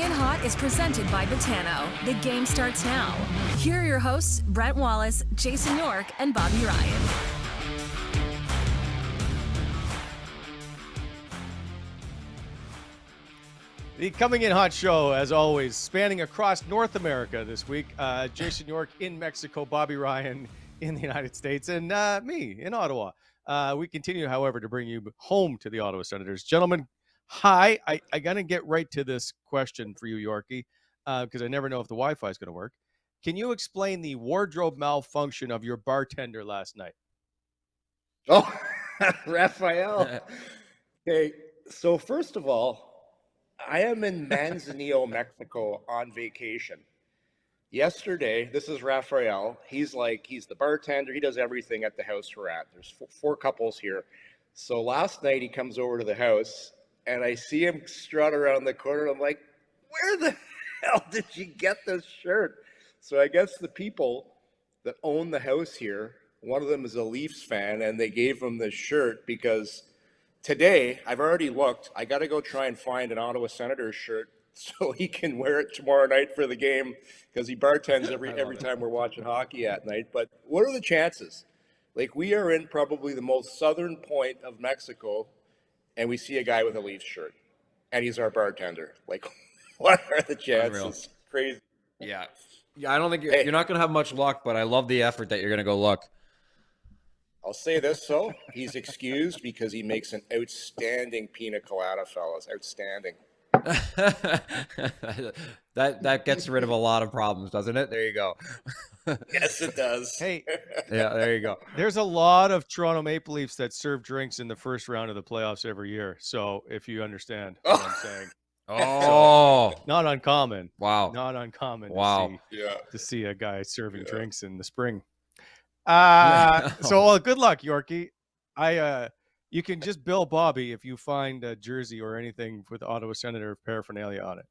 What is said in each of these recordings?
In Hot is presented by Botano. The game starts now. Here are your hosts, Brent Wallace, Jason York, and Bobby Ryan. The Coming In Hot show, as always, spanning across North America this week. Jason York in Mexico, Bobby Ryan in the United States, and me in Ottawa. We continue, however, to bring you home to the Ottawa Senators. Gentlemen, hi. I got to get right to this question for you, Yorkie, because I never know if the Wi-Fi is going to work. Can you explain the wardrobe malfunction of your bartender last night? Oh, Raphael. Okay, so first of all, I am in Manzanillo, Mexico on vacation. Yesterday, this is Raphael. He's the bartender. He does everything at the house we're at. There's four couples here. So last night he comes over to the house and I see him strut around the corner. I'm like, where the hell did you get this shirt? So I guess the people that own the house here, one of them is a Leafs fan, and they gave him this shirt because today, I've already looked. I got to go try and find an Ottawa Senators shirt so he can wear it tomorrow night for the game because he bartends every time we're watching hockey at night. But what are the chances? Like, we are in probably the most southern point of Mexico, and we see a guy with a Leafs shirt, and he's our bartender. Like, what are the chances? Unreal. Crazy. Yeah, I don't think you're not going to have much luck, but I love the effort that you're going to go look. I'll say this, though. He's excused because he makes an outstanding pina colada, fellas. Outstanding. that gets rid of a lot of problems, doesn't it? There you go. Yes, it does. Hey, yeah, there you go. There's a lot of Toronto Maple Leafs that serve drinks in the first round of the playoffs every year. So if you understand what I'm saying. Oh, not uncommon. Wow. Not uncommon to see a guy serving drinks in the spring. So good luck, Yorkie. You can just bill Bobby if you find a jersey or anything with Ottawa Senator paraphernalia on it.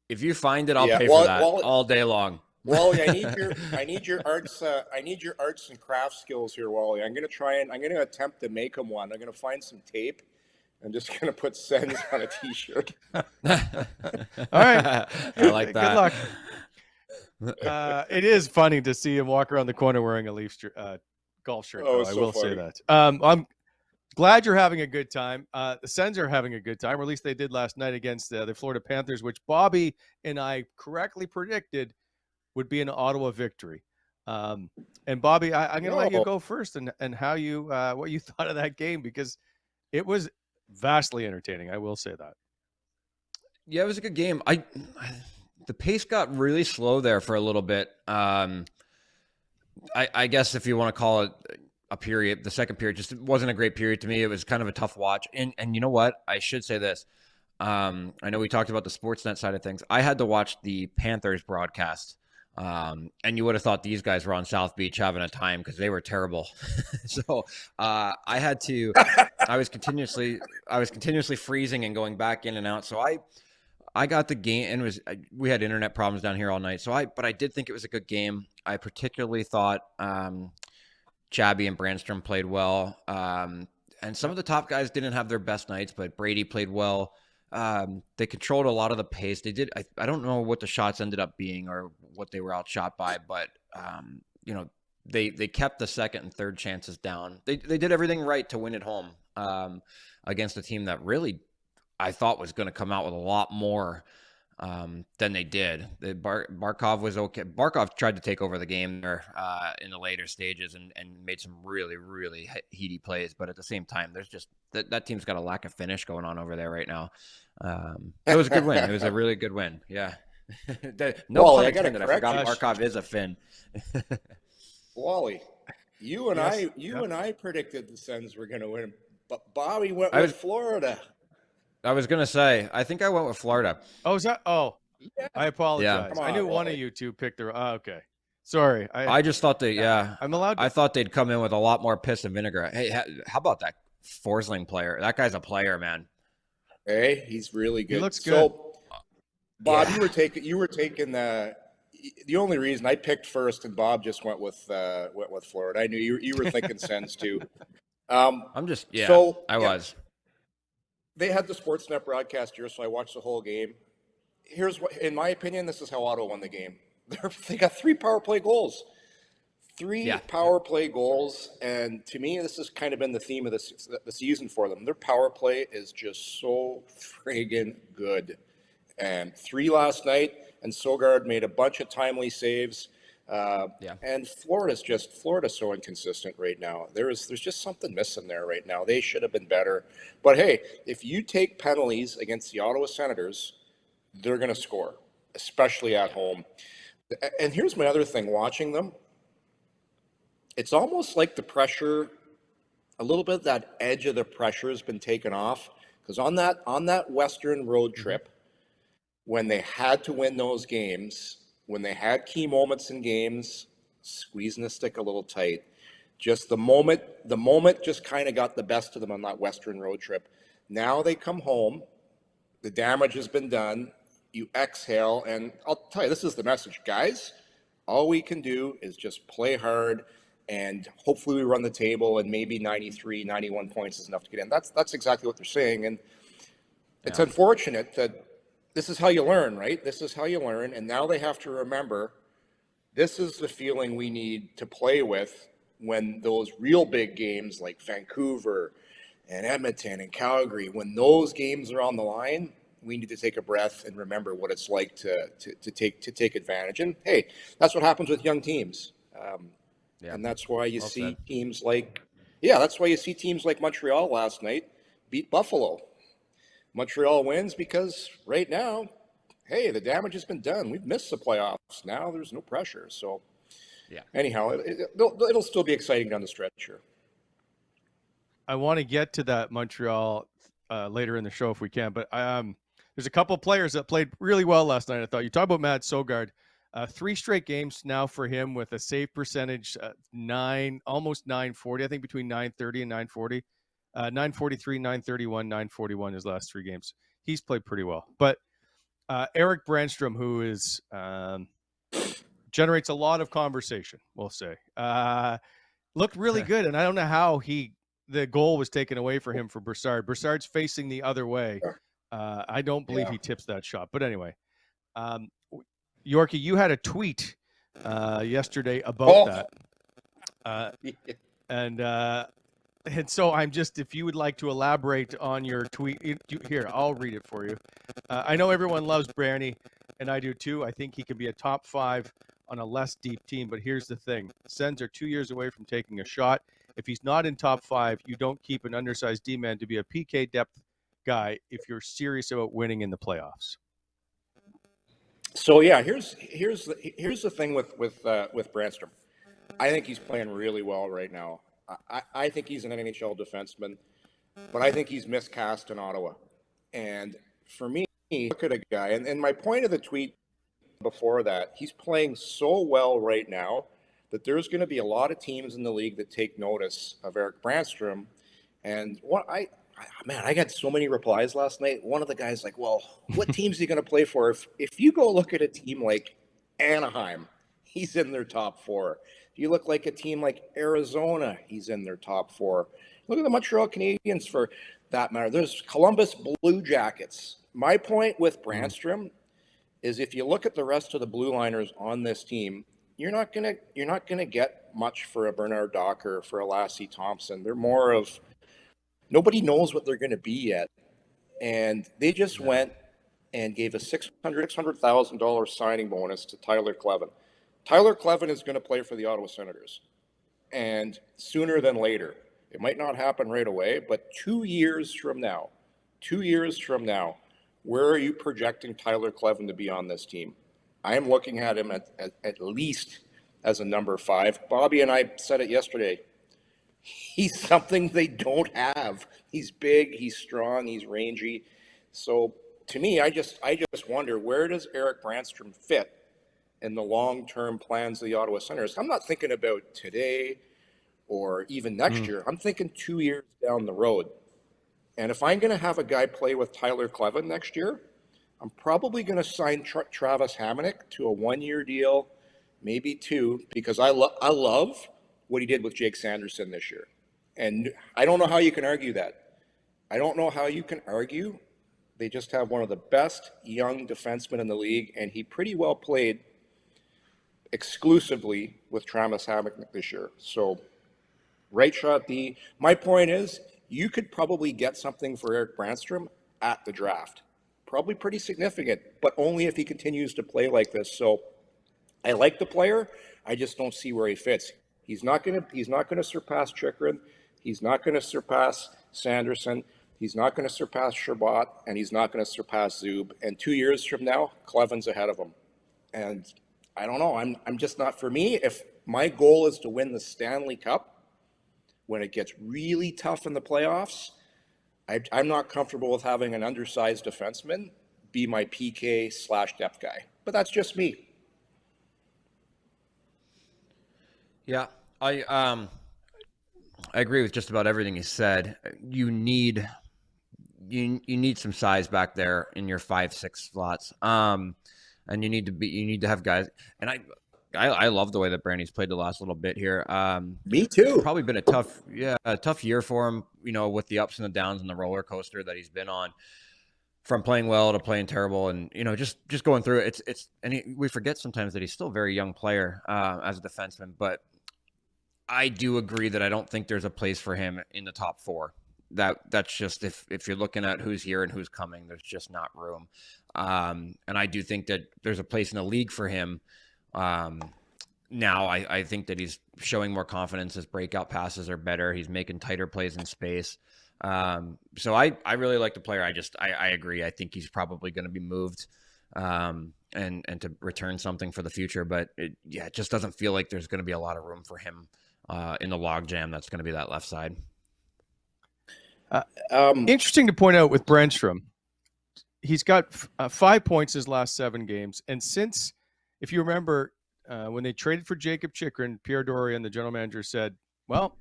If you find it, I'll pay for that all day long. Wally, I need your arts and crafts skills here, Wally. I'm gonna attempt to make him one. I'm gonna find some tape. I'm just gonna put Sens on a T-shirt. All right, I like that. Good luck. It is funny to see him walk around the corner wearing a Leafs golf shirt. Oh, I will say that. I'm glad you're having a good time. The Sens are having a good time, or at least they did last night against the Florida Panthers, which Bobby and I correctly predicted would be an Ottawa victory. And Bobby, I'm going to let you go first and how you what you thought of that game, because it was vastly entertaining. I will say that. Yeah, it was a good game. The pace got really slow there for a little bit. I guess if you want to call it a period, the second period just wasn't a great period to me. It was kind of a tough watch. And you know what? I should say this. I know we talked about the Sportsnet side of things. I had to watch the Panthers broadcast. And you would have thought these guys were on South Beach having a time because they were terrible. So I was continuously freezing and going back in and out. So I got the game, and we had internet problems down here all night. But I did think it was a good game. I particularly thought Chabby and Brannstrom played well. And some of the top guys didn't have their best nights, but Brady played well. They controlled a lot of the pace. They did. I don't know what the shots ended up being or what they were outshot by, but they kept the second and third chances down. They did everything right to win at home against a team that really I thought was going to come out with a lot more than they did. Barkov was okay. Barkov tried to take over the game there in the later stages and made some really, really heady plays. But at the same time, there's just that team's got a lack of finish going on over there right now. It was a good win. It was a really good win. Yeah. Pun intended. I forgot Barkov is a Finn. Wally, you and I predicted the Sens were going to win, but Bobby went with Florida. I was going to say, I think I went with Florida. Oh, is that? Oh, yeah. I apologize. Yeah. I knew one of you two picked the. Okay. Sorry. I just thought I'm allowed to. I thought they'd come in with a lot more piss and vinegar. Hey, how about that Forsling player? That guy's a player, man. Hey, he's really good. He looks good. So, Bob, you were taking the only reason I picked first, and Bob just went with Florida. I knew you were thinking Sens too. I'm just I was. They had the Sportsnet broadcast here, so I watched the whole game. here's what, in my opinion, this is how Ottawa won the game. They got 3 power play goals. Three power play goals, and to me, this has kind of been the theme of the season for them. Their power play is just so friggin' good. And 3 last night, and Sogard made a bunch of timely saves. And Florida's so inconsistent right now. There's just something missing there right now. They should have been better. But hey, if you take penalties against the Ottawa Senators, they're going to score, especially at home. And here's my other thing, watching them. It's almost like the pressure, a little bit of that edge of the pressure has been taken off. Because on that Western road trip, when they had to win those games, when they had key moments in games, squeezing the stick a little tight, just the moment just kind of got the best of them on that Western road trip. Now they come home, the damage has been done, you exhale, and I'll tell you, this is the message, guys. All we can do is just play hard, and hopefully we run the table, and maybe 93, 91 points is enough to get in. That's exactly what they're saying, and it's unfortunate that this is how you learn, right? This is how you learn, and now they have to remember this is the feeling we need to play with when those real big games like Vancouver and Edmonton and Calgary, when those games are on the line, we need to take a breath and remember what it's like to take advantage. And hey, that's what happens with young teams. And that's why you see teams like Montreal last night beat Buffalo. Montreal wins because right now, hey, the damage has been done. We've missed the playoffs. Now there's no pressure. So anyhow, it'll still be exciting down the stretch here. I want to get to that Montreal later in the show if we can, but there's a couple players that played really well last night. I thought you talk about Matt Sogard, 3 straight games now for him with a save percentage, almost 940, I think between 930 and 940, 943, 931, 941 his last 3 games. He's played pretty well, but Erik Brannstrom, who is generates a lot of conversation, we'll say, looked really good, and I don't know how the goal was taken away for him for Brassard. Brassard's facing the other way. I don't believe he tips that shot. But anyway, Yorkie, you had a tweet yesterday about that. And so I'm just, if you would like to elaborate on your tweet, here, I'll read it for you. I know everyone loves Branny, and I do too. I think he can be a top 5 on a less deep team, but here's the thing. Sens are 2 years away from taking a shot. If he's not in top 5, you don't keep an undersized D-man to be a PK depth guy if you're serious about winning in the playoffs. So yeah, here's the thing with Brannstrom. I think he's playing really well right now. I think he's an NHL defenseman, but I think he's miscast in Ottawa. And for me, look at a guy, and my point of the tweet before that, he's playing so well right now that there's going to be a lot of teams in the league that take notice of Erik Brannstrom. And I got so many replies last night. One of the guys like, well, what team's he going to play for? If you go look at a team like Anaheim, he's in their top 4. If you look like a team like Arizona, he's in their top 4. Look at the Montreal Canadiens for that matter. There's Columbus Blue Jackets. My point with Brannstrom is if you look at the rest of the blue liners on this team, you're not gonna get much for a Bernard Docker, for a Lassie Thompson. They're more of nobody knows what they're going to be yet, and they just went and gave a $600,000 signing bonus to Tyler Kleven. Tyler Kleven is going to play for the Ottawa Senators, and sooner than later. It might not happen right away, but 2 years from now, where are you projecting Tyler Kleven to be on this team? I am looking at him at least as a number 5. Bobby and I said it yesterday. He's something they don't have. He's big, he's strong, he's rangy. So to me, I just wonder, where does Erik Brannstrom fit in the long-term plans of the Ottawa Senators? I'm not thinking about today or even next year. I'm thinking 2 years down the road. And if I'm going to have a guy play with Tyler Kleven next year, I'm probably going to sign Travis Hamonic to a 1-year deal, maybe 2, because I love what he did with Jake Sanderson this year. And I don't know how you can argue that. I don't know how you can argue They just have one of the best young defensemen in the league, and he pretty well played exclusively with Travis Hamonic this year. So, right shot D. My point is, you could probably get something for Erik Brannstrom at the draft. Probably pretty significant, but only if he continues to play like this. So, I like the player. I just don't see where he fits. He's not gonna surpass Chychrun. He's not gonna surpass Sanderson. He's not gonna surpass Shabbat, and he's not gonna surpass Zub. And 2 years from now, Kleven's ahead of him. And I don't know. I'm just not, for me. If my goal is to win the Stanley Cup, when it gets really tough in the playoffs, I'm not comfortable with having an undersized defenseman be my PK/depth guy. But that's just me. Yeah, I agree with just about everything he said. You need some size back there in your 5-6 slots. And you need to have guys. And I love the way that Brandy's played the last little bit here. Me too. It's probably been a tough year for him, with the ups and the downs and the roller coaster that he's been on, from playing well to playing terrible, and just going through it. We forget sometimes that he's still a very young player as a defenseman, but I do agree that I don't think there's a place for him in the top 4. That's just, if you're looking at who's here and who's coming, there's just not room. And I do think that there's a place in the league for him. Now I think that he's showing more confidence. His breakout passes are better. He's making tighter plays in space. So I really like the player. I agree. I think he's probably going to be moved, and to return something for the future, but it just doesn't feel like there's going to be a lot of room for him in the logjam that's going to be that left side. Interesting to point out with Brannstrom, he's got 5 points his last 7 games. And since, if you remember, when they traded for Jacob Chychrun, Pierre Dorian, the general manager, said, well,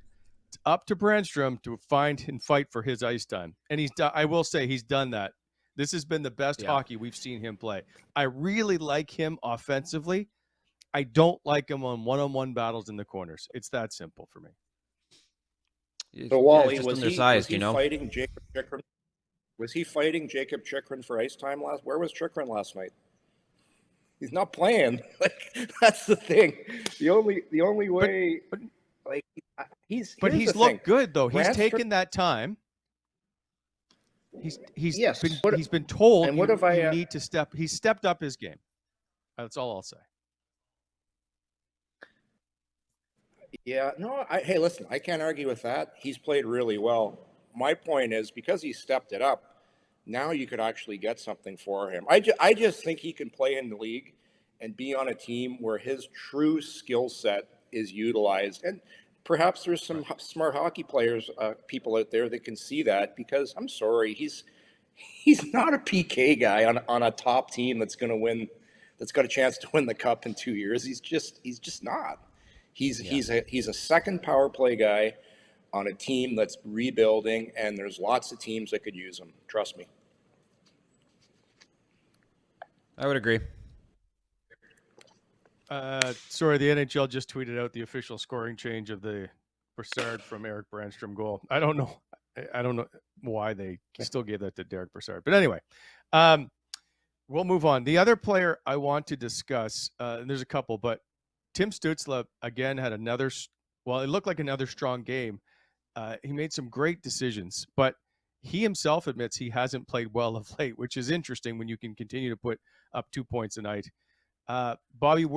it's up to Brannstrom to find and fight for his ice time. And I will say he's done that. This has been the best hockey we've seen him play. I really like him offensively. I don't like him on one-on-one battles in the corners. It's that simple for me. So Wally, was was he fighting Jacob Chychrun? Was he fighting Jacob Chychrun for ice time last? Where was Chychrun last night? He's not playing. Like, that's the thing. The only way, he's looked good though. He's taken that time. He's been told and you need to step. He's stepped up his game. That's all I'll say. Yeah, no, hey, listen, I can't argue with that. He's played really well. My point is, because he stepped it up, now you could actually get something for him. I just think he can play in the league and be on a team where his true skill set is utilized. And perhaps there's some smart hockey players, people out there that can see that, because I'm sorry, he's not a PK guy on a top team that's going to win, that's got a chance to win the cup in 2 years. He's just not. He's a second power play guy on a team that's rebuilding, and there's lots of teams that could use him. Trust me. I would agree. Sorry, the NHL just tweeted out the official scoring change of the Brassard from Erik Brannstrom goal. I don't know why they still gave that to Derek Brassard. But anyway, we'll move on. The other player I want to discuss, and there's a couple, but Tim Stützle, again, had it looked like another strong game. He made some great decisions, but he himself admits he hasn't played well of late, which is interesting when you can continue to put up 2 points a night. Bobby,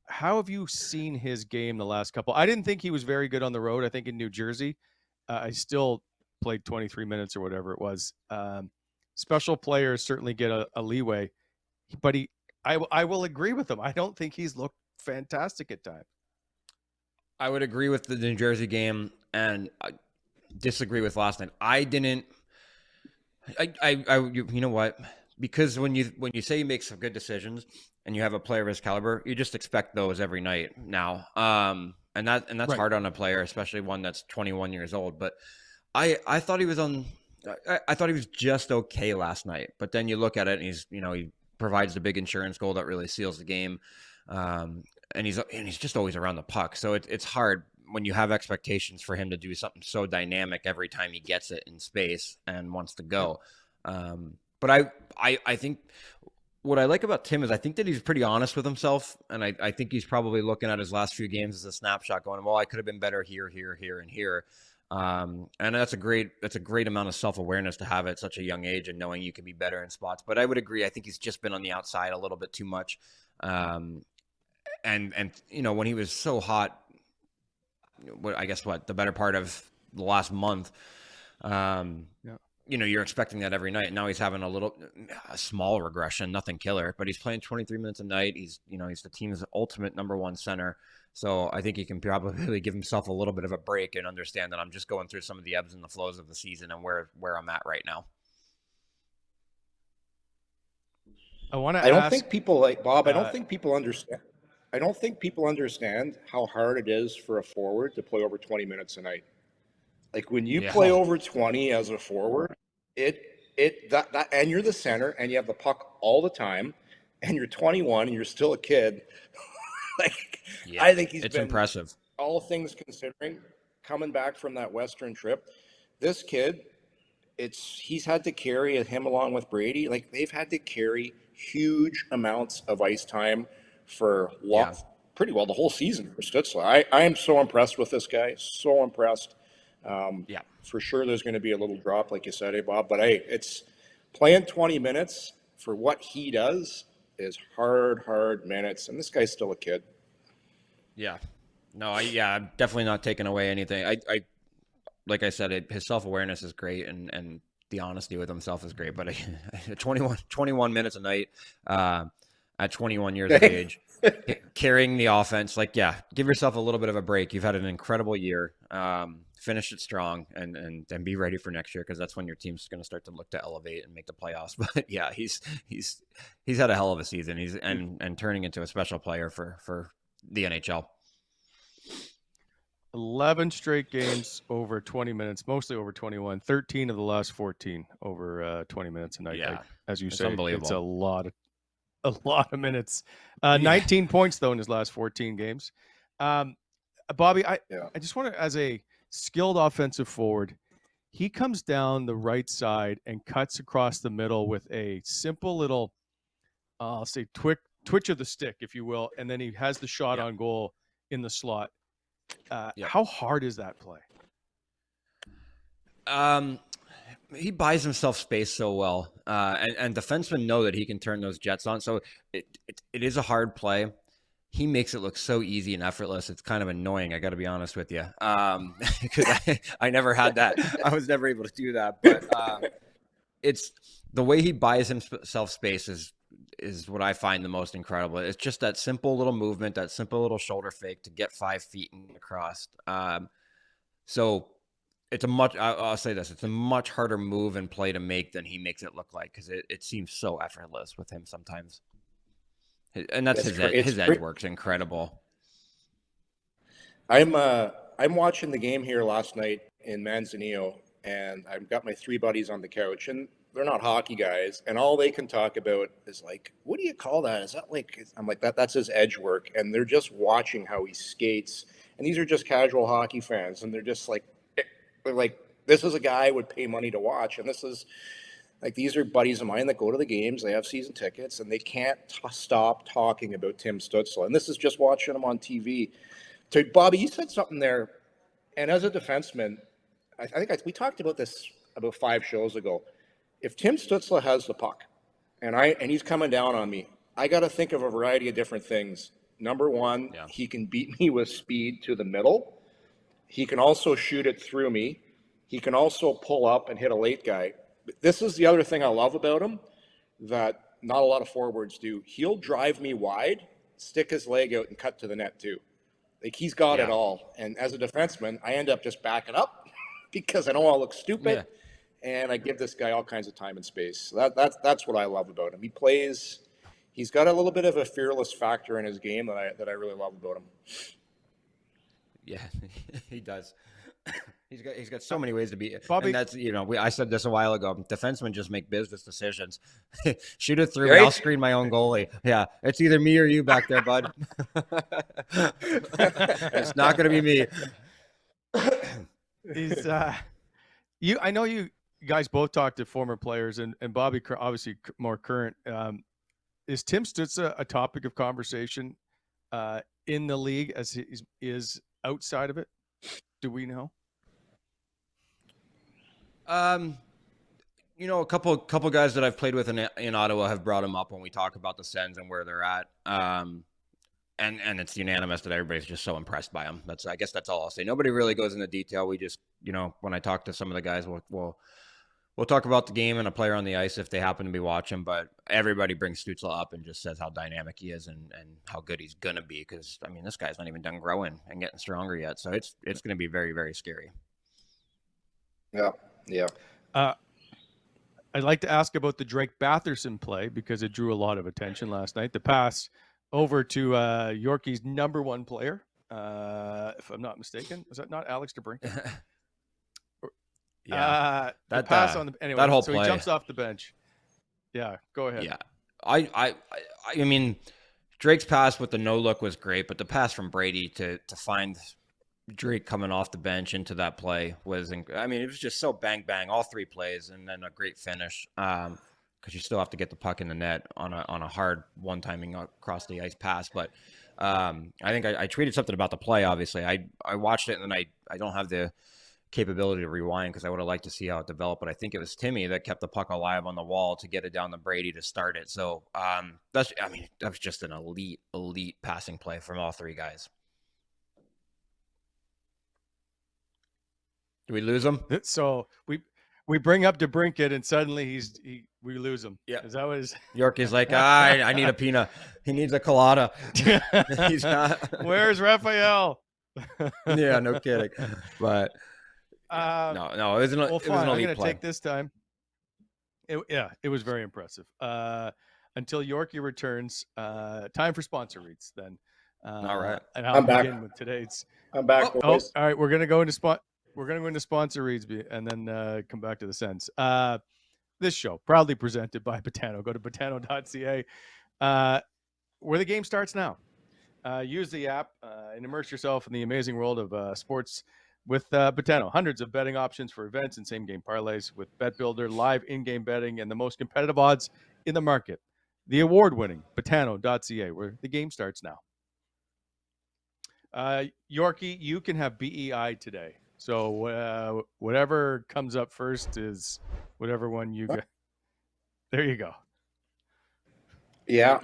how have you seen his game the last couple? I didn't think he was very good on the road. I think in New Jersey, I still played 23 minutes or whatever it was. Special players certainly get a leeway, but I will agree with him. I don't think he's looked fantastic at times. I would agree with the New Jersey game and I disagree with last night. You know what? Because when you say you make some good decisions and you have a player of his caliber, you just expect those every night now. And that's right. Hard on a player, especially one that's 21 years old. But I thought he was I thought he was just okay last night. But then you look at it and he provides the big insurance goal that really seals the game. And he's just always around the puck. So it's hard when you have expectations for him to do something so dynamic every time he gets it in space and wants to go. But I think what I like about Tim is I think that he's pretty honest with himself, and I think he's probably looking at his last few games as a snapshot, going, "Well, I could have been better here, and here." And that's a great amount of self-awareness to have at such a young age, and knowing you can be better in spots. But I would agree. I think he's just been on the outside a little bit too much. And when he was so hot, the better part of the last month, you're expecting that every night. Now he's having a small regression, nothing killer, but he's playing 23 minutes a night. He's the team's ultimate number one center. So I think he can probably give himself a little bit of a break and understand that I'm just going through some of the ebbs and the flows of the season and where I'm at right now. I don't think people like Bob. I don't think people understand. I don't think people understand how hard it is for a forward to play over 20 minutes a night. Like when you play over 20 as a forward, that and you're the center and you have the puck all the time, and you're 21 and you're still a kid. I think it's been impressive. All things considering, coming back from that Western trip, this kid, he's had to carry him along with Brady. Like they've had to carry huge amounts of ice time for pretty well the whole season for Stützle. I am so impressed with this guy. So impressed. For sure there's going to be a little drop, like you said, Bob. But it's playing 20 minutes for what he does is hard minutes. And this guy's still a kid. Yeah. No, I'm definitely not taking away anything. I like I said, his self-awareness is great, and the honesty with himself is great. But 21 minutes a night at 21 years of age, carrying the offense, give yourself a little bit of a break. You've had an incredible year. Finish it strong and be ready for next year, because that's when your team's going to start to look to elevate and make the playoffs. But yeah, he's had a hell of a season. He's and turning into a special player for the NHL. 11 straight games over 20 minutes, mostly over 21. 13 of the last 14 over 20 minutes a night. Yeah, as you say, unbelievable. It's a lot of minutes. 19 points though in his last 14 games. Bobby, I just want to, as a skilled offensive forward, he comes down the right side and cuts across the middle with a simple little, I'll say twitch of the stick, if you will, and then he has the shot on goal in the slot. How hard is that play? He buys himself space so well, and defensemen know that he can turn those jets on. So it is a hard play. He makes it look so easy and effortless. It's kind of annoying, I got to be honest with you, because I never had that. I was never able to do that. But it's the way he buys himself space is what I find the most incredible. It's just that simple little movement, that simple little shoulder fake to get 5 feet and across. So it's I'll say this, it's a much harder move and play to make than he makes it look like, because it seems so effortless with him sometimes. And that's his edge work's incredible. I'm watching the game here last night in Manzanillo, and I've got my 3 buddies on the couch, and they're not hockey guys, and all they can talk about is like, what do you call that? Is that like, I'm like, that's his edge work, and they're just watching how he skates, and these are just casual hockey fans, and they're just like, this is a guy I would pay money to watch, and this is like, these are buddies of mine that go to the games, they have season tickets, and they can't stop talking about Tim Stützle, and this is just watching him on TV. So Bobby, you said something there, and as a defenseman, I think we talked about this about 5 shows ago. If Tim Stützle has the puck, and he's coming down on me, I got to think of a variety of different things. Number one, he can beat me with speed to the middle. He can also shoot it through me. He can also pull up and hit a late guy. This is the other thing I love about him that not a lot of forwards do. He'll drive me wide, stick his leg out, and cut to the net too. Like, he's got it all. And as a defenseman, I end up just backing up because I don't want to look stupid. And I give this guy all kinds of time and space. So that's what I love about him. He's got a little bit of a fearless factor in his game that I really love about him. Yeah, he does. He's got so many ways to be. Bobby, and that's, I said this a while ago. Defensemen just make business decisions. Shoot it through. Right? I'll screen my own goalie. Yeah, it's either me or you back there, bud. It's not going to be me. I know you guys both talked to former players, and Bobby obviously more current. Is Tim Stützle a topic of conversation in the league as he is outside of it? Do we know? A couple guys that I've played with in Ottawa have brought him up when we talk about the Sens and where they're at. And it's unanimous that everybody's just so impressed by him. I guess that's all I'll say. Nobody really goes into detail. We just, when I talk to some of the guys, we'll talk about the game and a player on the ice if they happen to be watching. But everybody brings Stützle up and just says how dynamic he is and how good he's gonna be. Because this guy's not even done growing and getting stronger yet. So it's gonna be very, very scary. Yeah. I'd like to ask about the Drake Batherson play because it drew a lot of attention last night. The pass over to Yorkie's number one player, if I'm not mistaken. Was that not Alex DeBrincat? Yeah. That pass on the anyway. That whole so play. He jumps off the bench. Yeah, go ahead. Yeah, I mean, Drake's pass with the no look was great, but the pass from Brady to find Drake coming off the bench into that play was, it was just so bang bang all three plays, and then a great finish. Because you still have to get the puck in the net on a hard one timing across the ice pass. But I think I tweeted something about the play. Obviously, I watched it and then I don't have the capability to rewind because I would have liked to see how it developed. But I think it was Timmy that kept the puck alive on the wall to get it down to Brady to start it. So that was just an elite passing play from all three guys. Do we lose him? So we bring up DeBrincat and suddenly we lose him. Yeah. Is that what is? Yorkie's like, I need a peanut. He needs a colada. He's not. Where's Raphael? Yeah, no kidding. But no, it was an elite I'm going to play. take this time. It was very impressive. Until Yorkie returns, time for sponsor reads then. All right. And I'll begin with today's. I'm back, boys. All right. We're going to go into sponsor reads and then come back to the Sens. This show proudly presented by Betano. Go to betano.ca, where the game starts now. Use the app and immerse yourself in the amazing world of sports with Betano. Hundreds of betting options for events and same-game parlays with Bet Builder, live in-game betting, and the most competitive odds in the market. The award-winning betano.ca, where the game starts now. Yorkie, you can have BEI today. So whatever comes up first is whatever one you get. There you go. Yeah,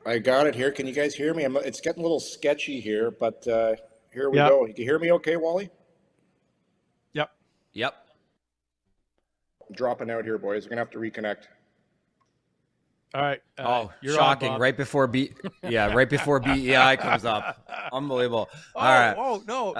I got it here. Can you guys hear me? It's getting a little sketchy here, but here we go. You can hear me okay, Wally? Yep. I'm dropping out here, boys. We're going to have to reconnect. All right. You're shocking. On, right before BEI comes up. Unbelievable. All right. Oh, no.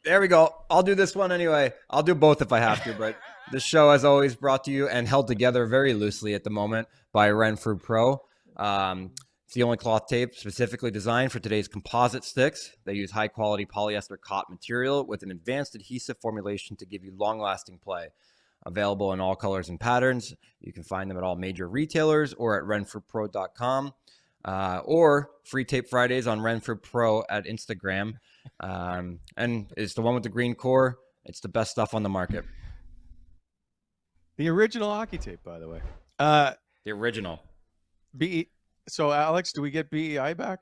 There we go. I'll do this one anyway. I'll do both if I have to, but this show, as always, brought to you and held together very loosely at the moment by Renfrew Pro. It's the only cloth tape specifically designed for today's composite sticks. They use high-quality polyester cotton material with an advanced adhesive formulation to give you long-lasting play. Available in all colors and patterns. You can find them at all major retailers or at renfrewpro.com. Or Free Tape Fridays on Renfrew Pro at Instagram. And it's the one with the green core. It's the best stuff on the market. The original hockey tape, by the way. The original. So, Alex, do we get BEI back?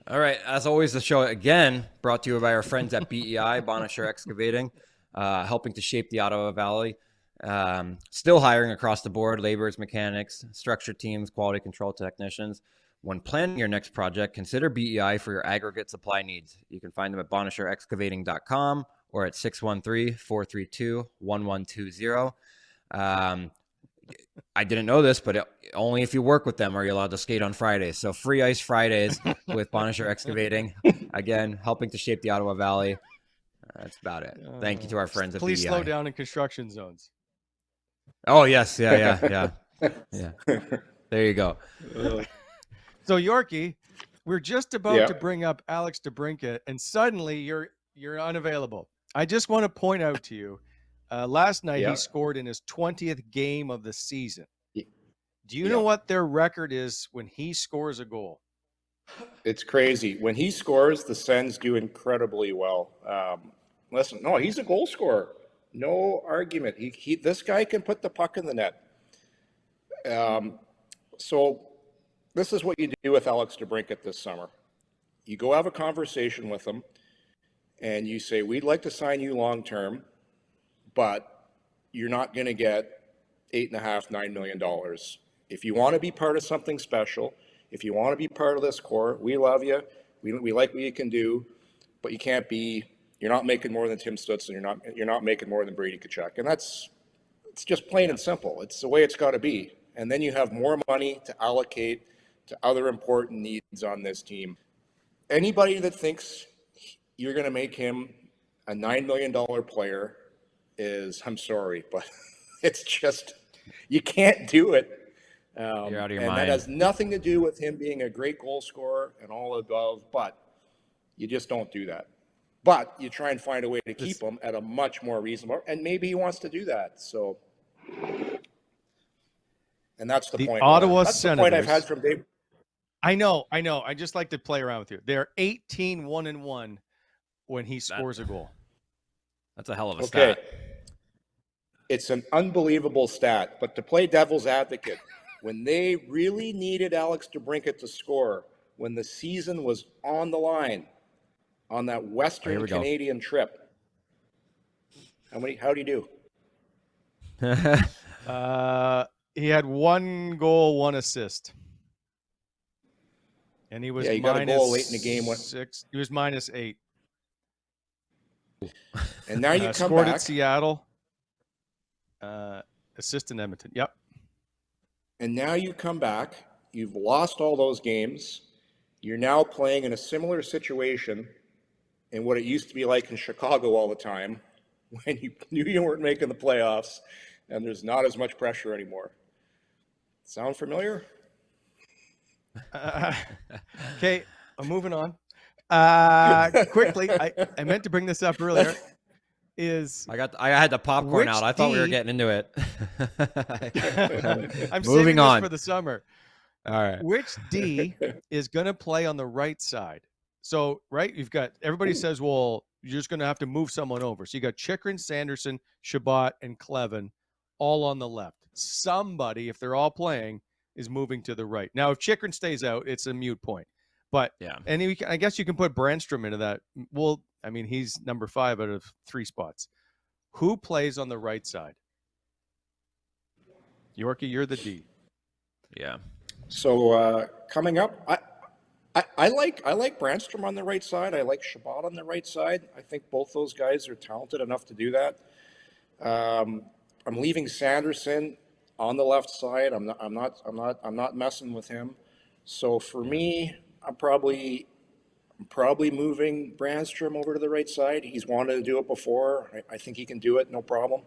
All right. As always, the show, again, brought to you by our friends at BEI, Bonisher Excavating, helping to shape the Ottawa Valley. Still hiring across the board, laborers, mechanics, structure teams, quality control technicians. When planning your next project, consider BEI for your aggregate supply needs. You can find them at bonisherexcavating.com or at 613-432-1120. I didn't know this, but only if you work with them are you allowed to skate on Fridays. So free ice Fridays with Bonisher Excavating. Again, helping to shape the Ottawa Valley. That's about it. Thank you to our friends at BEI. Please slow down in construction zones. Oh, yes. Yeah. There you go. So, Yorkie, we're just about to bring up Alex DeBrincat, and suddenly you're unavailable. I just want to point out to you, last night he scored in his 20th game of the season. Do you know what their record is when he scores a goal? It's crazy. When he scores, the Sens do incredibly well. Listen, no, he's a goal scorer. No argument. This guy can put the puck in the net. So this is what you do with Alex DeBrincat this summer. You go have a conversation with him, and you say, we'd like to sign you long-term, but you're not going to get $8.5–9 million. If you want to be part of something special, if you want to be part of this core, we love you. We like what you can do, but you can't be. You're not making more than Tim Stützle, and you're not making more than Brady Tkachuk, and it's just plain and simple. It's the way it's got to be. And then you have more money to allocate to other important needs on this team. Anybody that thinks you're going to make him a $9 million player I'm sorry, but it's just, you can't do it. You're out of your and mind. That has nothing to do with him being a great goal scorer and all above, but you just don't do that. But you try and find a way to keep him at a much more reasonable, and maybe he wants to do that. So, and that's the point. Ottawa That's Senators. The point I've had from Dave. I know. I just like to play around with you. They're 18-1-1 when he scores a goal. That's a hell of a stat. It's an unbelievable stat, but to play devil's advocate, when they really needed Alex DeBrincat to score, when the season was on the line, on that Western Canadian trip, how do you do? He had 1 goal, 1 assist. And he was he got a goal late in the game. -6. He was -8. And now you come scored back. At Seattle. Assist in Edmonton. Yep. And now you come back. You've lost all those games. You're now playing in a similar situation in what it used to be like in Chicago all the time, when you knew you weren't making the playoffs and there's not as much pressure anymore. Sound familiar? Okay, I'm moving on. Quickly, I meant to bring this up earlier. I had the popcorn out. I thought we were getting into it. I'm moving saving on this for the summer. All right. Which D is going to play on the right side? So, right, you've got everybody says, well, you're just going to have to move someone over. So you got Chychrun, Sanderson, Chabot, and Kleven all on the left. Somebody, if they're all playing, is moving to the right. Now, if Chychrun stays out, it's a moot point. But yeah, and I guess you can put Brannstrom into that. Well, I mean, he's number 5 out of 3 spots. Who plays on the right side? Yorkie, you're the D. Yeah. So coming up, I like Brannstrom on the right side. I like Chabot on the right side. I think both those guys are talented enough to do that. I'm leaving Sanderson on the left side. I'm not messing with him. So for me, I'm probably moving Brannstrom over to the right side. He's wanted to do it before. I think he can do it, no problem.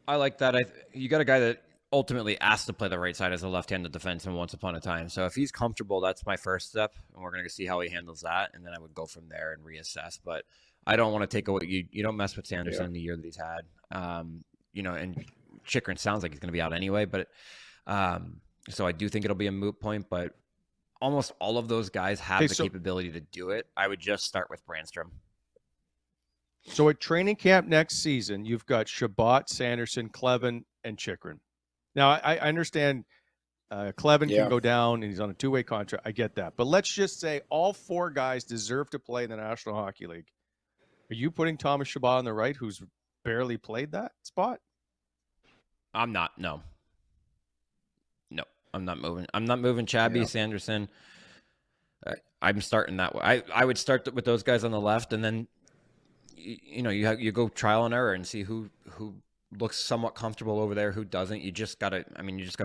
I like that. You got a guy that ultimately asked to play the right side as a left-handed defenseman once upon a time. So if he's comfortable, that's my first step, and we're going to see how he handles that, and then I would go from there and reassess. But I don't want to take away. You don't mess with Sanderson in the year that he's had. And Chychrun sounds like he's going to be out anyway. But so I do think it'll be a moot point. But almost all of those guys have the capability to do it. I would just start with Brannstrom. So at training camp next season, you've got Chabot, Sanderson, Kleven, and Chychrun. Now, I understand Kleven can go down, and he's on a 2-way contract. I get that. But let's just say all 4 guys deserve to play in the National Hockey League. Are you putting Thomas Chabot on the right, who's barely played that spot? I'm not. No, I'm not moving. I'm not moving Chabby, Sanderson. I'm starting that way. I would start with those guys on the left, and then you go trial and error and see who looks somewhat comfortable over there, who doesn't. You just gotta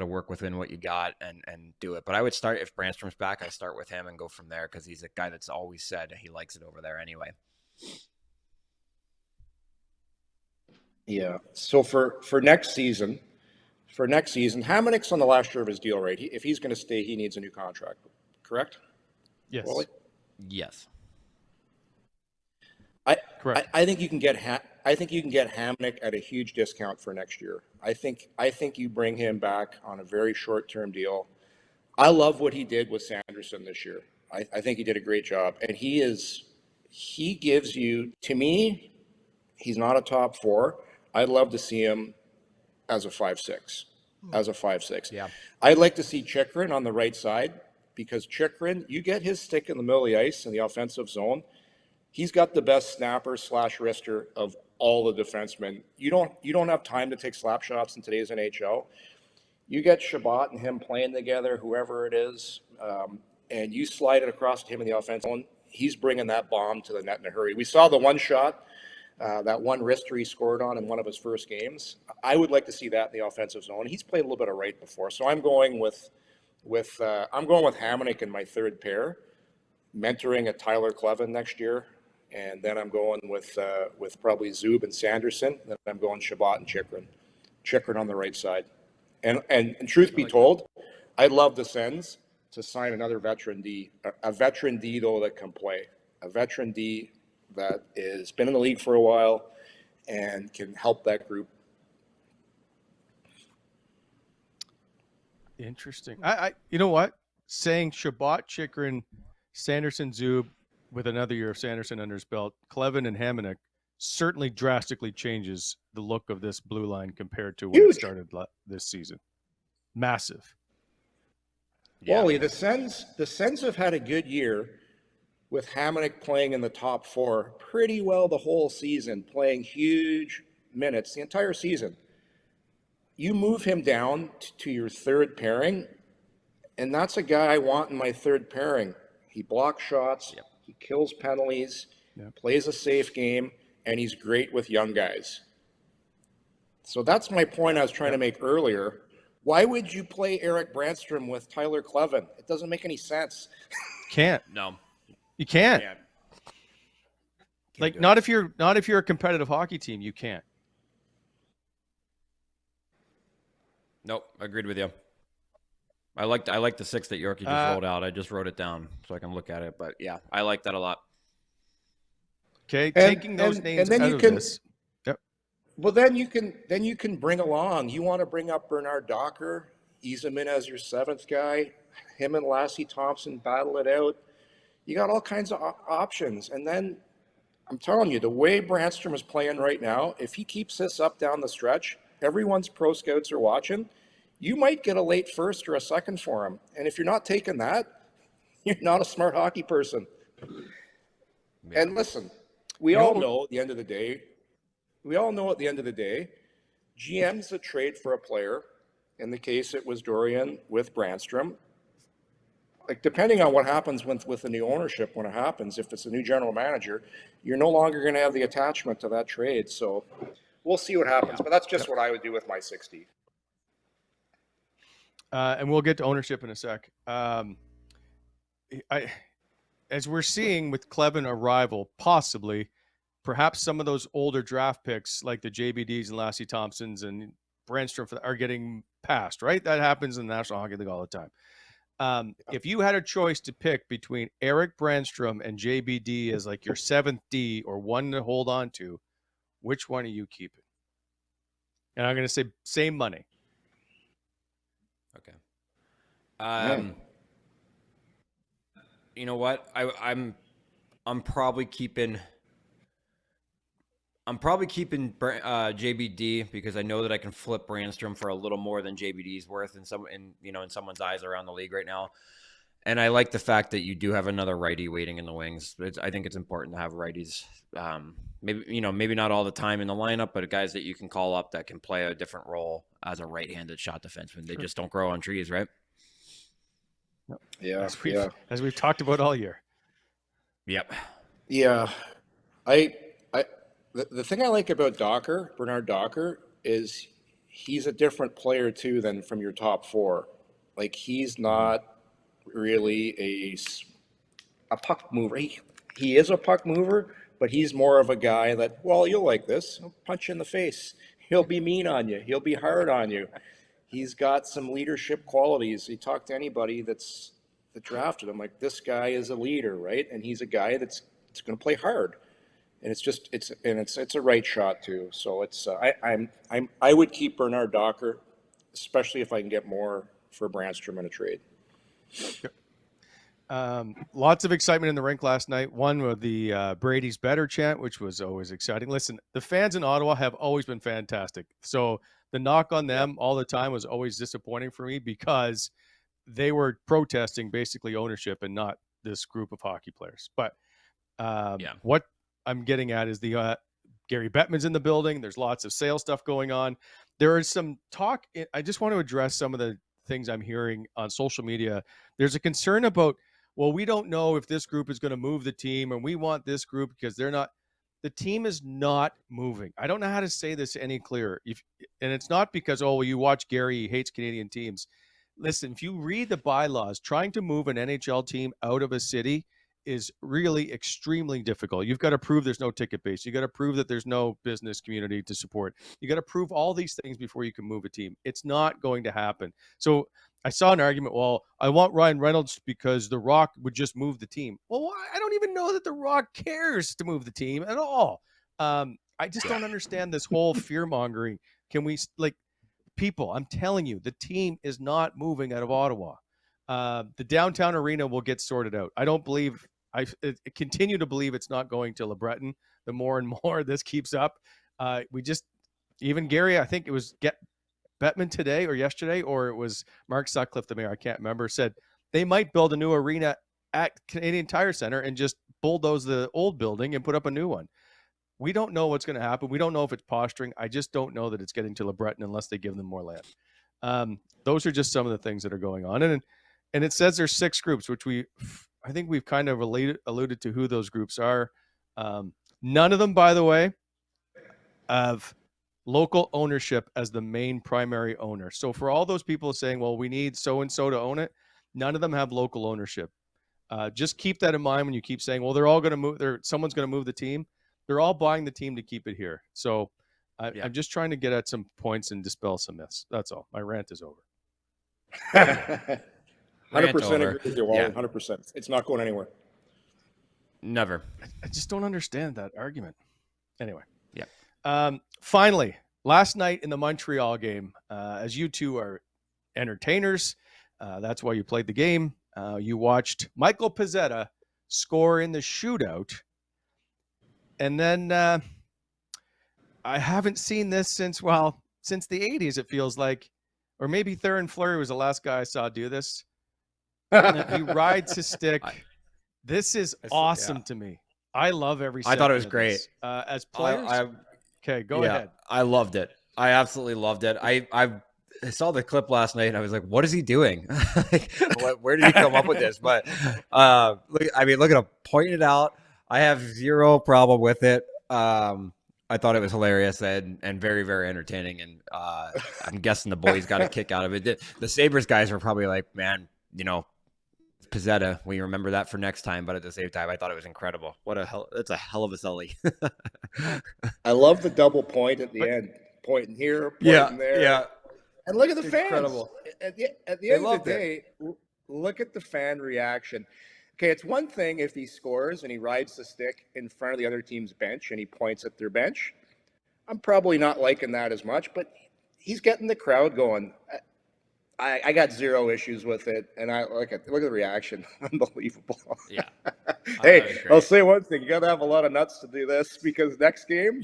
work within what you got and do it. But I would start, if Brannstrom's back, I start with him and go from there, because he's a guy that's always said he likes it over there anyway. Yeah. So for next season, Hamonic's on the last year of his deal, right? If he's going to stay, he needs a new contract, correct? Yes. Wally? Yes. Correct. I think you can get Hamonic at a huge discount for next year. I think you bring him back on a very short-term deal. I love what he did with Sanderson this year. I think he did a great job. And he gives you, to me, he's not a top four. I'd love to see him as a 5'6". As a 5'6". Yeah. I'd like to see Chychrun on the right side, because Chychrun, you get his stick in the middle of the ice in the offensive zone, he's got the best snapper / wrister of all the defensemen. You don't have time to take slap shots in today's NHL. You get Shabbat and him playing together, whoever it is, and you slide it across to him in the offensive zone, he's bringing that bomb to the net in a hurry. We saw the one shot, that one wrister he scored on in one of his first games. I would like to see that in the offensive zone. He's played a little bit of right before, so I'm going with Hamonic in my third pair, mentoring a Tyler Kleven next year, and then I'm going with probably Zub and Sanderson. Then I'm going Shabbat and Chychrun on the right side. And truth be told, I'd love the Sens to sign another veteran D, a veteran D though that can play, a veteran D that has been in the league for a while and can help that group. Interesting. I you know what? Saying Shabbat, Chychrun, Sanderson, Zub with another year of Sanderson under his belt, Kleven and Hamonic certainly drastically changes the look of this blue line compared to when it started this season. Massive. Yeah. Wally, the Sens have had a good year with Hamonic playing in the top four pretty well the whole season, playing huge minutes the entire season. You move him down to your third pairing, and that's a guy I want in my third pairing. He blocks shots, he kills penalties, plays a safe game, and he's great with young guys. So that's my point I was trying to make earlier. Why would you play Erik Brannstrom with Tyler Kleven? It doesn't make any sense. Can't. No. You can't. Like not if you're a competitive hockey team, you can't. Nope, agreed with you. I like the six that Yorkie just rolled out. I just wrote it down so I can look at it. But yeah, I like that a lot. Okay, taking those names out of this. Yep. Well, then you can bring along. You want to bring up Bernard Docker, ease him in as your seventh guy. Him and Lassie Thompson battle it out. You got all kinds of options. And then I'm telling you, the way Brannstrom is playing right now, if he keeps this up down the stretch, everyone's pro scouts are watching. You might get a late first or a second for him. And if you're not taking that, you're not a smart hockey person. Yeah. And listen, we all know at the end of the day, GM's a trade for a player. In the case, it was Dorian with Brannstrom. Like, depending on what happens with the new ownership, when it happens, if it's a new general manager, you're no longer going to have the attachment to that trade. So we'll see what happens. But that's just what I would do with my 60. And we'll get to ownership in a sec. As we're seeing with Kleven arrival, possibly, perhaps some of those older draft picks like the JBDs and Lassie Thompsons and Brannstrom are getting passed, right? That happens in the National Hockey League all the time. If you had a choice to pick between Erik Brannstrom and JBD as like your seventh D or one to hold on to, which one are you keeping? And I'm going to say same money. Okay. You know what? I'm probably keeping JBD because I know that I can flip Brannstrom for a little more than JBD's worth in someone's eyes around the league right now. And I like the fact that you do have another righty waiting in the wings. I think it's important to have righties. Maybe not all the time in the lineup, but guys that you can call up that can play a different role as a right-handed shot defenseman. They just don't grow on trees, right? Yeah. As we've talked about all year. Yep. Yeah. The thing I like about Bernard Docker, is he's a different player too than from your top four. Like, he's not really a puck mover. He is a puck mover, but he's more of a guy that, well, you'll like this. He'll punch you in the face. He'll be mean on you. He'll be hard on you. He's got some leadership qualities. You talk to anybody that drafted him, like, this guy is a leader, right? And he's a guy that's going to play hard. And it's a right shot too. So I would keep Bernard Docker, especially if I can get more for Brannstrom in a trade. Lots of excitement in the rink last night. One with the Brady's Better chant, which was always exciting. Listen, the fans in Ottawa have always been fantastic. So the knock on them all the time was always disappointing for me because they were protesting basically ownership and not this group of hockey players. But what I'm getting at is the Gary Bettman's in the building. There's lots of sales stuff going on. There is some talk. I just want to address some of the things I'm hearing on social media. There's a concern about, well, we don't know if this group is going to move the team, and we want this group because they're not. The team is not moving. I don't know how to say this any clearer. And it's not because, oh, well, you watch Gary, he hates Canadian teams. Listen, if you read the bylaws, trying to move an NHL team out of a city is really extremely difficult. You've got to prove there's no ticket base. You got to prove that there's no business community to support. You got to prove all these things before you can move a team. It's not going to happen. So I saw an argument, well, I want Ryan Reynolds because The Rock would just move the team. Well, I don't even know that The Rock cares to move the team at all. I just don't understand this whole fear-mongering. Can we, people, I'm telling you, the team is not moving out of Ottawa. The downtown arena will get sorted out. I don't believe, I continue to believe it's not going to LeBreton. The more and more this keeps up, even Gary, I think it was Bettman today or yesterday, or it was Mark Sutcliffe, the mayor, I can't remember, said they might build a new arena at Canadian Tire Center and just bulldoze the old building and put up a new one. We don't know what's going to happen. We don't know if it's posturing. I just don't know that it's getting to LeBreton unless they give them more land. Those are just some of the things that are going on. And it says there's 6 groups, which I think we've kind of alluded to who those groups are. None of them, by the way, have local ownership as the main primary owner. So for all those people saying, well, we need so-and-so to own it, none of them have local ownership. Just keep that in mind when you keep saying, well, they're all going to move. Someone's going to move the team. They're all buying the team to keep it here. So I'm just trying to get at some points and dispel some myths. That's all. My rant is over. 100% agree with you, Wally. 100%. It's not going anywhere. Never. I just don't understand that argument. Anyway. Yeah. Finally, last night in the Montreal game, as you two are entertainers, that's why you played the game. You watched Michael Pezzetta score in the shootout. And then I haven't seen this since the 80s, it feels like. Or maybe Theron Fleury was the last guy I saw do this. He rides his stick. This is awesome to me. I love every second. I thought it was great. As players, okay, go ahead. I loved it. I absolutely loved it. I saw the clip last night and I was like, what is he doing? Where did he come up with this? But look at him pointing it out. I have zero problem with it. I thought it was hilarious and very, very entertaining. And I'm guessing the boys got a kick out of it. The Sabres guys were probably like, man, Pezzetta, we remember that for next time. But at the same time, I thought it was incredible. That's a hell of a celly. I love the double point at the end. Pointing here, pointing there. Yeah. And look at the fans. Incredible. At the end of the day, look at the fan reaction. Okay, it's one thing if he scores and he rides the stick in front of the other team's bench and he points at their bench. I'm probably not liking that as much, but he's getting the crowd going. I got zero issues with it, and I look at the reaction. Unbelievable. Yeah. Hey, I'll say one thing: you got to have a lot of nuts to do this because next game,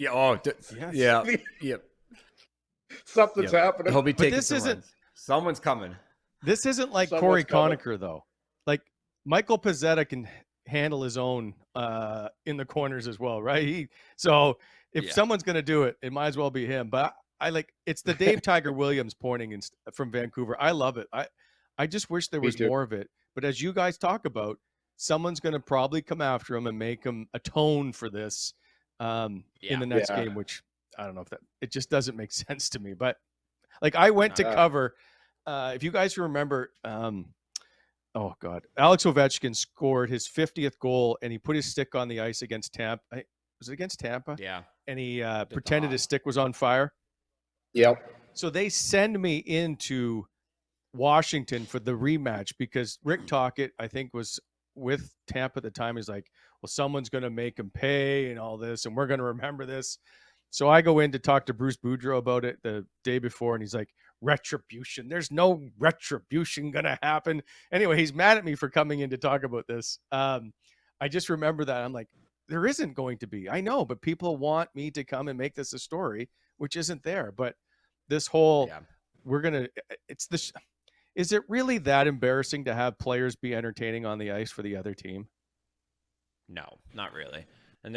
something's happening. He'll be taking some runs. Someone's coming. This isn't like Corey Conacher though. Like Michael Pezzetta can handle his own in the corners as well, right? So if someone's going to do it, it might as well be him. But it's the Dave Tiger Williams pointing from Vancouver. I love it. I just wish there was more of it. But as you guys talk about, someone's going to probably come after him and make him atone for this in the next game, which I don't know if it just doesn't make sense to me. But I went to cover, if you guys remember, oh God, Alex Ovechkin scored his 50th goal and he put his stick on the ice against Tampa. Was it against Tampa? Yeah. And he pretended his stick was on fire. Yep. So they send me into Washington for the rematch because Rick Tocchet, I think, was with Tampa at the time. He's like, well, someone's going to make him pay and all this, and we're going to remember this. So I go in to talk to Bruce Boudreau about it the day before, and he's like, retribution. There's no retribution going to happen. Anyway, he's mad at me for coming in to talk about this. I just remember that. I'm like, there isn't going to be. I know, but people want me to come and make this a story, which isn't there. But this whole, is it really that embarrassing to have players be entertaining on the ice for the other team? No, not really. And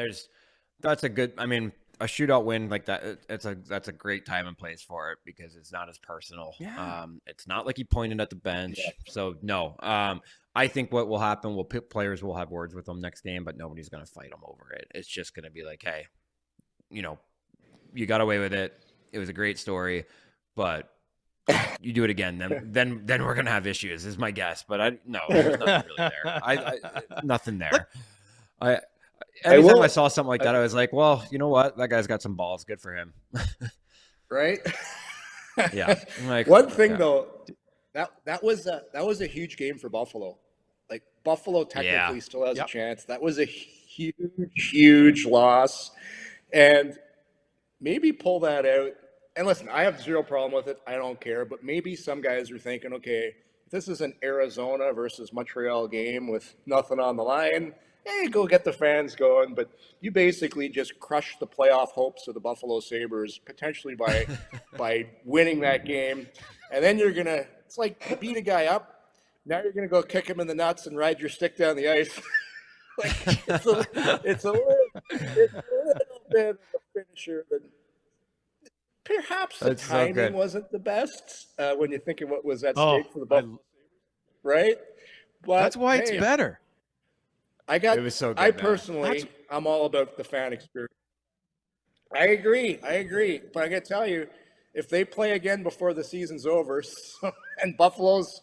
that's a good, I mean, a shootout win like that, that's a great time and place for it because it's not as personal. Yeah. It's not like he pointed at the bench. Yeah. So no, I think what will happen, players will have words with them next game, but nobody's going to fight them over it. It's just going to be like, hey, you got away with it. It was a great story, but you do it again, then we're going to have issues is my guess. But no, there's nothing really there. Nothing there. Every time I saw something like that, I was like, well, you know what? That guy's got some balls. Good for him. Right? Yeah. Like, one thing though, that was a huge game for Buffalo. Like Buffalo technically still has a chance. That was a huge loss. And maybe pull that out. And listen, I have zero problem with it. I don't care. But maybe some guys are thinking, okay, if this is an Arizona versus Montreal game with nothing on the line, hey, go get the fans going. But you basically just crushed the playoff hopes of the Buffalo Sabres, potentially by winning that game. And then you're going to, it's like you beat a guy up. Now you're going to go kick him in the nuts and ride your stick down the ice. Like, it's a little bit of a finisher. But perhaps the timing wasn't the best when you think of what was at stake for the Buffalo Sabres. Right? But that's why it's better. It was so good, personally, I'm all about the fan experience. I agree. But I got to tell you, if they play again before the season's over and Buffalo's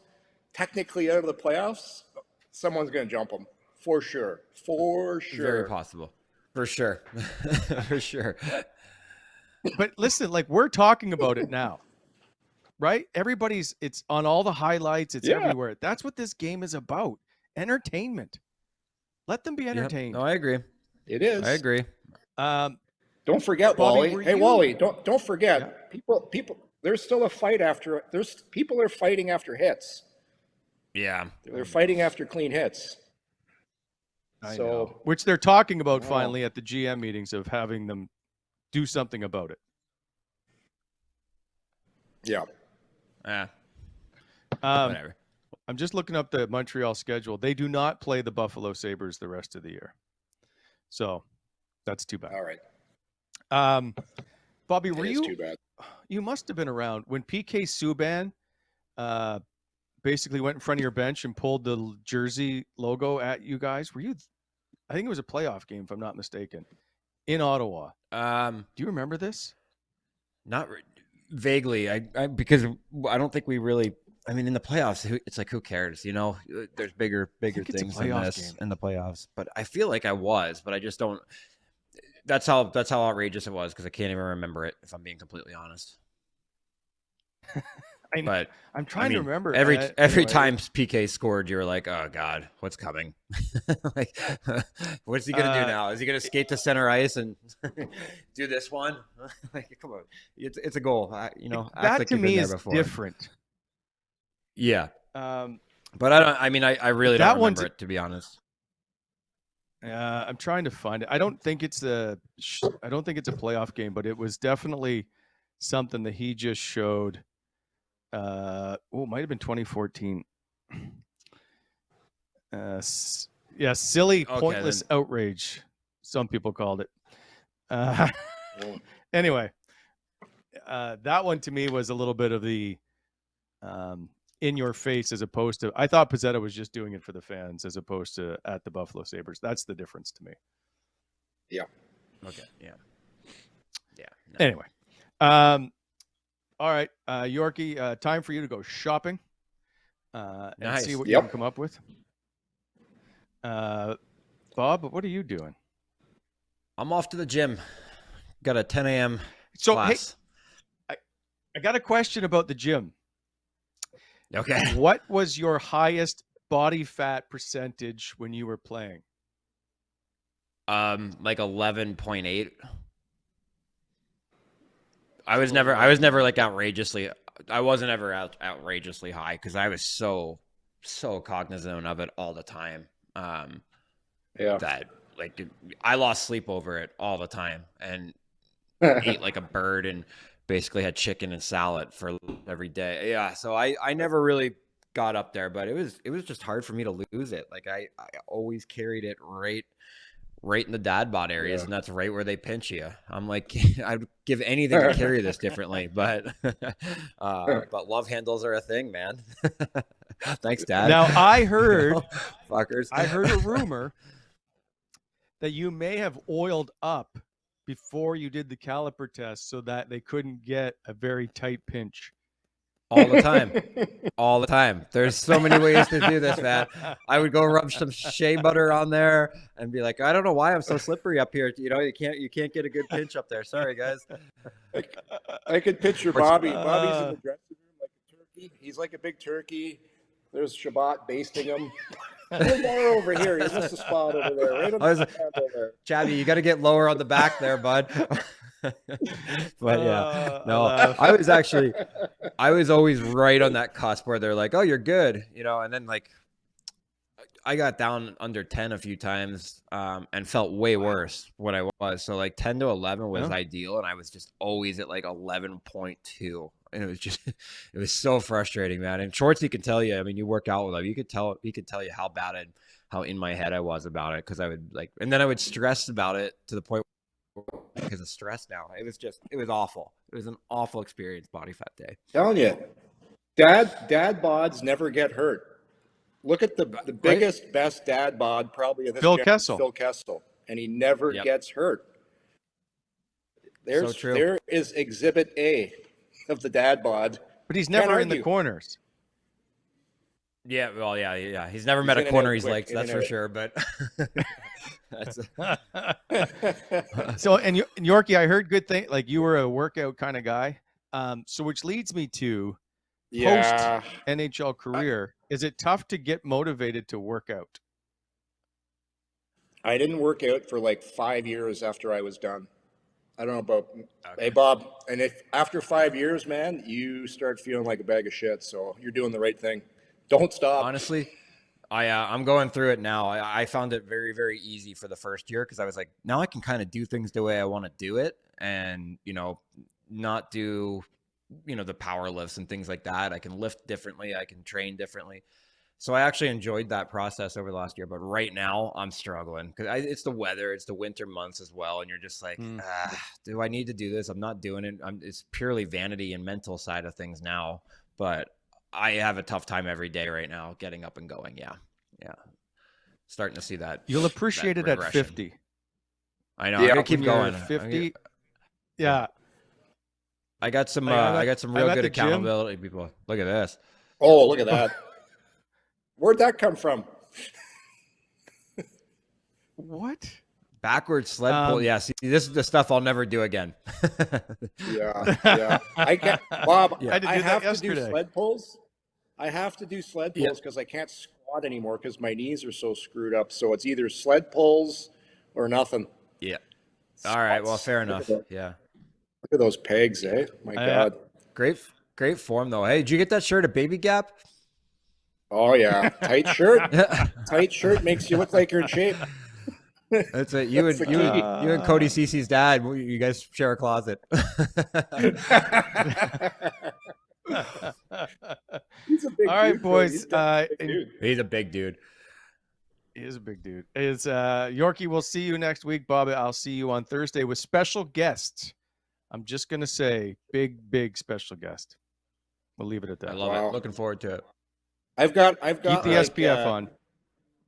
technically out of the playoffs, someone's going to jump them. For sure. Very possible. For sure. For sure. But listen, like we're talking about it now, right? It's on all the highlights. It's everywhere. That's what this game is about. Entertainment. Let them be entertained. Yep. No, I agree. It is. I agree. Don't forget, Bobby, Wally. Hey, Wally, don't forget. Yeah. People. There's still a fight after. People are fighting after hits. Yeah. They're fighting after clean hits. I know. Which they're talking about finally at the GM meetings of having them do something about it. Yeah. Whatever. I'm just looking up the Montreal schedule. They do not play the Buffalo Sabres the rest of the year. So that's too bad. All right. Bobby, too bad. You must have been around when PK Subban basically went in front of your bench and pulled the jersey logo at you guys. Were you? I think it was a playoff game, if I'm not mistaken, in Ottawa. Do you remember this? Not vaguely. I because I don't think we really. I mean, in the playoffs, it's like who cares? There's bigger things than this in the playoffs. But I feel like I was, but I just don't. That's how outrageous it was because I can't even remember it. If I'm being completely honest. I'm trying to remember. Every time PK scored, you were like, "Oh God, what's coming? Like, what's he gonna do now? Is he gonna skate to center ice and do this one? Like, come on, it's a goal. That to me is different. Yeah, but I don't. I mean, I really don't remember it, to be honest. I'm trying to find it. I don't think it's a playoff game, but it was definitely something that he just showed. It might have been 2014. Silly, pointless outrage. Some people called it. Anyway, that one to me was a little bit of the in your face as opposed to. I thought Pezzetta was just doing it for the fans as opposed to at the Buffalo Sabres. That's the difference to me. Yeah. Okay. Yeah. Yeah. No. Anyway. All right, Yorkie, time for you to go shopping and see what you can come up with. Bob, what are you doing? I'm off to the gym. Got a 10 a.m. class. Hey, I got a question about the gym. Okay. What was your highest body fat percentage when you were playing? Like 11.8. I was never like outrageously I wasn't ever outrageously high because I was so cognizant of it all the time. That like I lost sleep over it all the time and ate like a bird and basically had chicken and salad for every day. Yeah, so I never really got up there, but it was just hard for me to lose it. Like I always carried it right in the dad bod areas, and that's right where they pinch you. I'm like, I'd give anything to carry this differently, but love handles are a thing, man. Thanks, Dad. Now I heard, fuckers. I heard a rumor that you may have oiled up before you did the caliper test so that they couldn't get a very tight pinch. All the time. All the time. There's so many ways to do this, man. I would go rub some shea butter on there and be like, I don't know why I'm so slippery up here. You know, you can't get a good pinch up there. Sorry, guys. I could picture Bobby. Bobby's in the dressing room like a turkey. He's like a big turkey. There's Shabbat basting him. Lower over here. He missed a spot over there. Right on the over there. Chabby, you got to get lower on the back there, bud. But yeah, no, I was always right on that cusp where they're like, oh, you're good, you know, and then like I got down under 10 a few times and felt way worse what I was. So like 10 to 11 was ideal, and I was just always at like 11.2, and it was so frustrating, man. And Shorts, he can tell you, I mean, you work out with him, he could tell you how in my head I was about it, because I would like, and then I would stress about it to the point because of stress. Now it was awful. It was an awful experience, body fat day. Telling you, dad bods never get hurt. Look at the biggest, best dad bod probably of this Phil Kessel. Phil Kessel, and he never gets hurt. There is exhibit A of the dad bod, but he's never in the corners. Yeah, well, yeah. He's never met a corner he's liked, that's for sure. But so, and Yorkie, I heard good thing. Like you were a workout kind of guy. So which leads me to post NHL career. Is it tough to get motivated to work out? I didn't work out for like 5 years after I was done. I don't know about, hey Bob, and if after 5 years, man, you start feeling like a bag of shit, so you're doing the right thing. Don't stop. Honestly, I'm going through it now. I found it very, very easy for the first year because I was like, now I can kind of do things the way I want to do it, and not do the power lifts and things like that. I can lift differently. I can train differently. So I actually enjoyed that process over the last year. But right now I'm struggling because it's the weather. It's the winter months as well, and you're just like, do I need to do this? I'm not doing it. It's purely vanity and mental side of things now, but I have a tough time every day right now getting up and going. Yeah. Starting to see that. You'll appreciate it at 50. I know. I'm gonna keep going. 50. Yeah. I got some real good accountability people. Look at this. Oh, look at that. Where'd that come from? What? Backwards sled pull. Yeah, see, this is the stuff I'll never do again. Yeah. I can't, Bob. Yeah. I have to do sled pulls. I have to do sled pulls because I can't squat anymore because my knees are so screwed up. So it's either sled pulls or nothing. Yeah. All right. Well, fair enough. Yeah. Look at those pegs, eh? My God. Great form though. Hey, did you get that shirt at Baby Gap? Oh yeah, tight shirt. Tight shirt makes you look like you're in shape. That's it. You and Cody Cece's dad. You guys share a closet. He's a big All right, dude, boys. He's a big dude. He is a big dude. It's Yorkie. We'll see you next week, Bob. I'll see you on Thursday with special guests. I'm just gonna say, big special guest. We'll leave it at that. I love it. Looking forward to it. I've got keep the SPF on.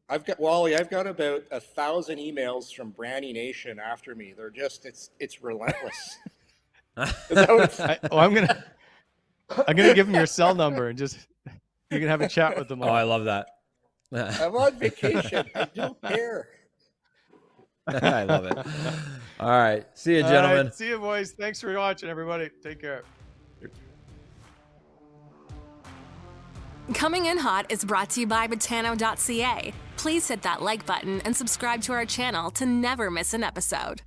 I've got Wally. I've got about 1,000 emails from Branny Nation after me. They're just it's relentless. I'm gonna give them your cell number and just you can have a chat with them all. Oh, I love that. I'm on vacation. I don't care. I love it. All right. See you, gentlemen. Right, see you, boys. Thanks for watching, everybody. Take care. Coming in Hot is brought to you by Botano.ca. Please hit that like button and subscribe to our channel to never miss an episode.